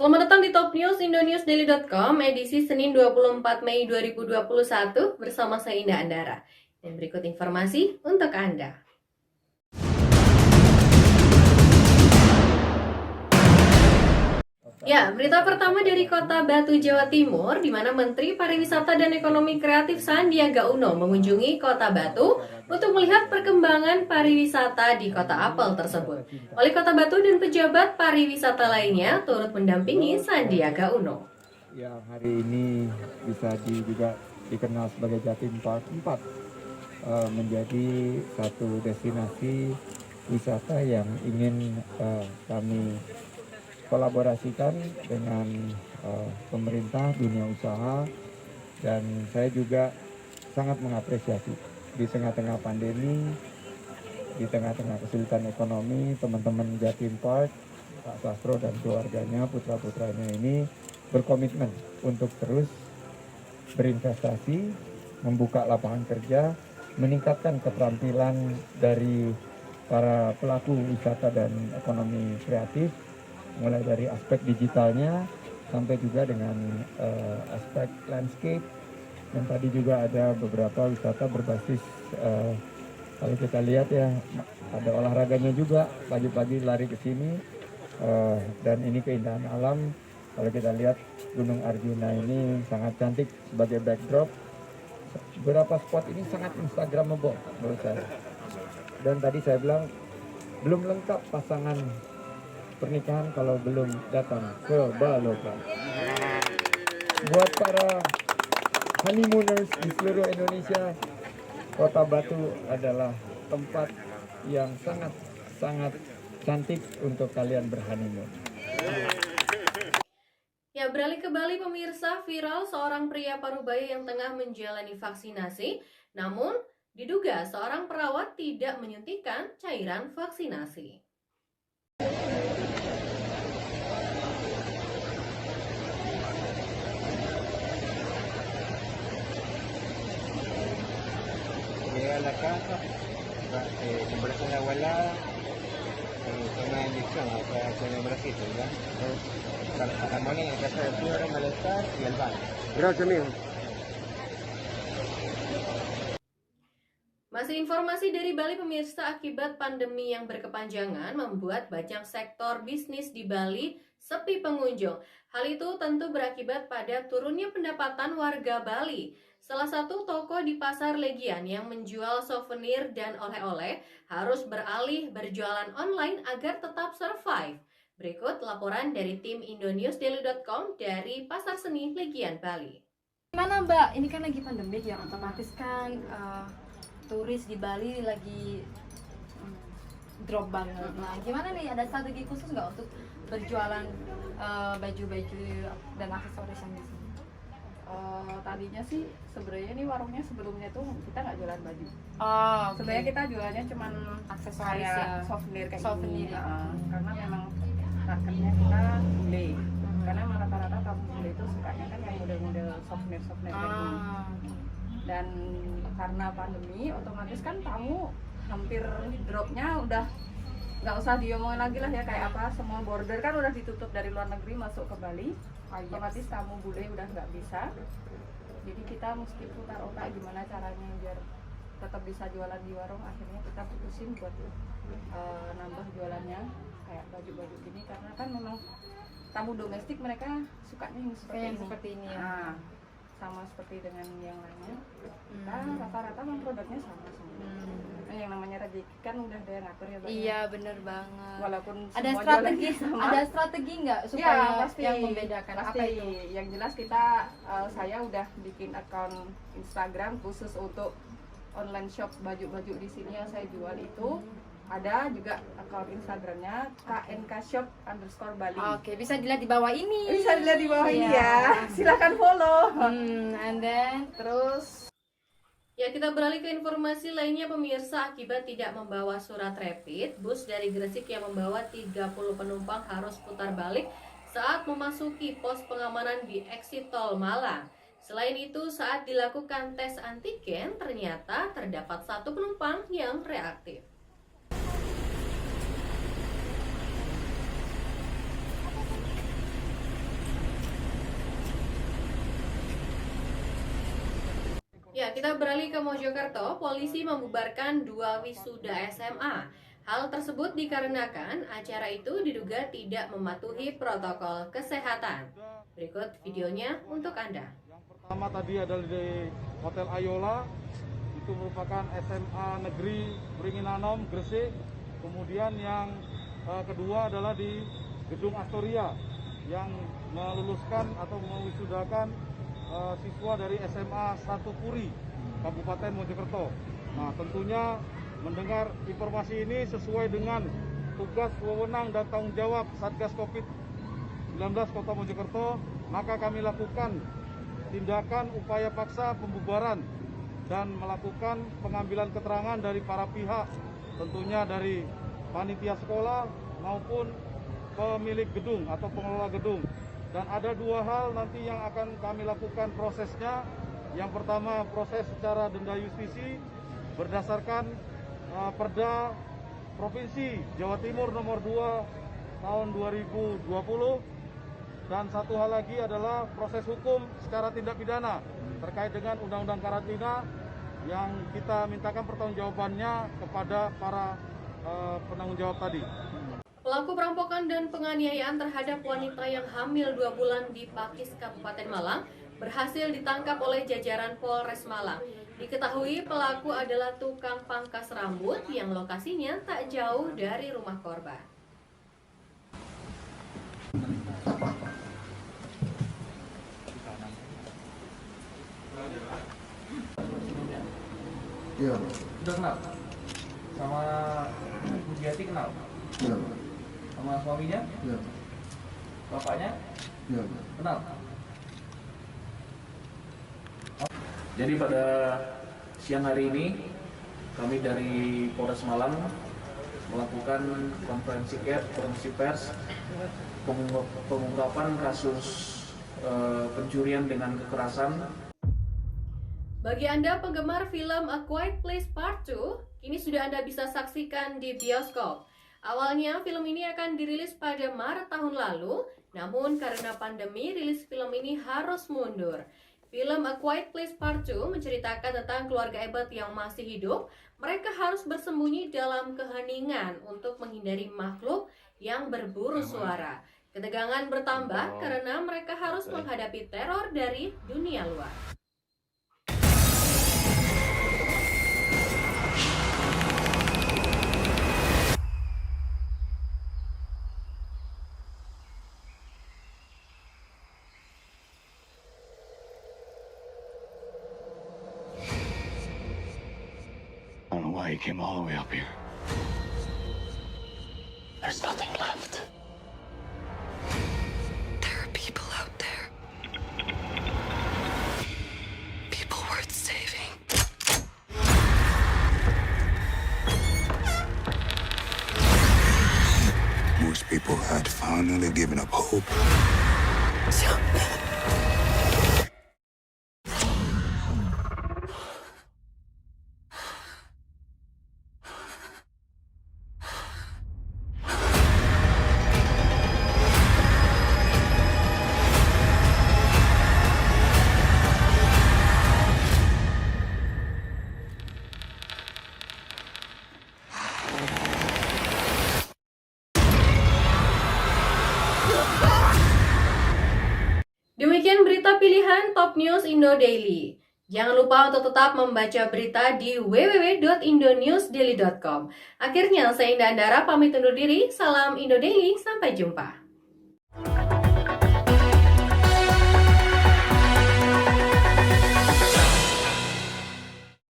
Selamat datang di Top News Indonewsdaily.com edisi Senin 24 Mei 2021 bersama saya Indah Andara. Dan berikut informasi untuk Anda. Ya, berita pertama dari Kota Batu, Jawa Timur, di mana Menteri Pariwisata dan Ekonomi Kreatif Sandiaga Uno mengunjungi Kota Batu untuk melihat perkembangan pariwisata di kota apel tersebut. Wali Kota Batu dan pejabat pariwisata lainnya turut mendampingi Sandiaga Uno. Yang hari ini bisa juga dikenal sebagai Jatim Park 4 menjadi satu destinasi wisata yang ingin kami kolaborasikan dengan pemerintah, dunia usaha, dan saya juga sangat mengapresiasi di tengah-tengah pandemi, di tengah-tengah kesulitan ekonomi, teman-teman Jatim Park, Pak Sastro dan keluarganya, putra-putranya ini berkomitmen untuk terus berinvestasi, membuka lapangan kerja, meningkatkan keterampilan dari para pelaku wisata dan ekonomi kreatif, mulai dari aspek digitalnya sampai juga dengan aspek landscape, dan tadi juga ada beberapa wisata berbasis kalau kita lihat ya ada olahraganya juga, pagi-pagi lari ke sini, dan ini keindahan alam. Kalau kita lihat Gunung Arjuna ini sangat cantik sebagai backdrop. Beberapa spot ini sangat instagramable menurut saya. Dan tadi saya bilang belum lengkap pasangan pernikahan kalau belum datang ke Baloka. Buat para honeymooners di seluruh Indonesia, Kota Batu adalah tempat yang sangat cantik untuk kalian berhoneymoon. Ya, beralih ke Bali, pemirsa, viral seorang pria Parubaya yang tengah menjalani vaksinasi, namun diduga seorang perawat tidak menyuntikkan cairan vaksinasi. Llegué a la casa, compré con la abuela, una inyección acá en el bracito, ¿verdad? Paracetamol en el caso de fiebre, malestar y el baño. Gracias, amigo. Masih informasi dari Bali, pemirsa, akibat pandemi yang berkepanjangan membuat banyak sektor bisnis di Bali sepi pengunjung. Hal itu tentu berakibat pada turunnya pendapatan warga Bali. Salah satu toko di Pasar Legian yang menjual souvenir dan oleh-oleh harus beralih berjualan online agar tetap survive. Berikut laporan dari tim Indonewsdaily.com dari Pasar Seni Legian, Bali. Gimana Mbak? Ini kan lagi pandemik ya, otomatis kan turis di Bali lagi drop banget. Nah, gimana nih? Ada strategi khusus nggak untuk berjualan baju-baju dan aksesoris yang di sini? Tadinya sih sebenarnya ini warungnya sebelumnya tuh kita nggak jualan baju. Oh, Sebenarnya kita jualannya cuman aksesoris kayak ya. souvenir kayak Souvenir, gini. ya. Karena memang marketnya kita bule. Karena rata-rata tamu bule itu sukanya kan yang model-model souvenir kayak gini. Dan karena pandemi otomatis kan tamu hampir dropnya udah nggak usah diomongin lagi lah ya, kayak apa, semua border kan udah ditutup dari luar negeri masuk ke Bali. Otomatis tamu bule udah nggak bisa, jadi kita mesti putar otak gimana caranya biar tetap bisa jualan di warung. Akhirnya kita putusin buat nambah jualannya kayak baju-baju gini, karena kan memang tamu domestik mereka sukanya yang seperti ini ya. Nah, sama seperti dengan yang lainnya, kita rata-rata memang produknya sama semua. Yang namanya rezeki kan udah ada yang ngatur ya Mbak. Iya, bener banget. Walaupun Ada semua strategi, jualannya sama. ada strategi nggak supaya Ya, pasti, yang membedakan pasti. apa itu? Yang jelas kita saya udah bikin akun Instagram khusus untuk online shop baju-baju di sini yang saya jual itu. Ada juga akun Instagramnya knkshop_Bali. Oke, bisa dilihat di bawah ini. Bisa dilihat di bawah ini Iya. ya. Silakan follow. And then terus Ya, kita beralih ke informasi lainnya, pemirsa. Akibat tidak membawa surat rapid, bus dari Gresik yang membawa 30 penumpang harus putar balik saat memasuki pos pengamanan di eksit tol Malang. Selain itu, saat dilakukan tes antigen, ternyata terdapat satu penumpang yang reaktif. Ya, kita beralih ke Mojokerto. Polisi membubarkan 2 wisuda SMA. Hal tersebut dikarenakan acara itu diduga tidak mematuhi protokol kesehatan. Berikut videonya untuk Anda. Yang pertama tadi adalah di Hotel Ayola, itu merupakan SMA Negeri Beringinanom, Gresik. Kemudian yang kedua adalah di Gedung Astoria yang meluluskan atau mewisudakan siswa dari SMA 1 Puri, Kabupaten Mojokerto. Nah, tentunya mendengar informasi ini sesuai dengan tugas, wewenang, dan tanggung jawab Satgas COVID-19 Kota Mojokerto, maka kami lakukan tindakan upaya paksa pembubaran dan melakukan pengambilan keterangan dari para pihak, tentunya dari panitia sekolah maupun pemilik gedung atau pengelola gedung. Dan ada 2 hal nanti yang akan kami lakukan prosesnya. Yang pertama, proses secara denda justisi berdasarkan Perda Provinsi Jawa Timur nomor 2 tahun 2020. Dan satu hal lagi adalah proses hukum secara tindak pidana terkait dengan Undang-Undang Karantina yang kita mintakan pertanggungjawabannya kepada para penanggung jawab tadi. Pelaku perampokan dan penganiayaan terhadap wanita yang hamil 2 bulan di Pakis, Kabupaten Malang berhasil ditangkap oleh jajaran Polres Malang. Diketahui pelaku adalah tukang pangkas rambut yang lokasinya tak jauh dari rumah korban. Iya. Udah kenal? Sama Bu Jati kenal? Iya. Sama suaminya? Iya. Bapaknya? Iya. Kenal? Jadi pada siang hari ini kami dari Polres Malang melakukan konferensi pers pengungkapan kasus pencurian dengan kekerasan. Bagi Anda penggemar film A Quiet Place Part 2, kini sudah Anda bisa saksikan di bioskop. Awalnya film ini akan dirilis pada Maret tahun lalu, namun karena pandemi rilis film ini harus mundur. Film A Quiet Place Part 2 menceritakan tentang keluarga Abbott yang masih hidup. Mereka harus bersembunyi dalam keheningan untuk menghindari makhluk yang berburu suara. Ketegangan bertambah karena mereka harus menghadapi teror dari dunia luar. I don't know why he came all the way up here. There's nothing left. There are people out there. People worth saving. Most people had finally given up hope. Demikian berita pilihan Top News Indo Daily. Jangan lupa untuk tetap membaca berita di www.indonewsdaily.com. Akhirnya saya Indah Andara pamit undur diri. Salam Indo Daily, sampai jumpa.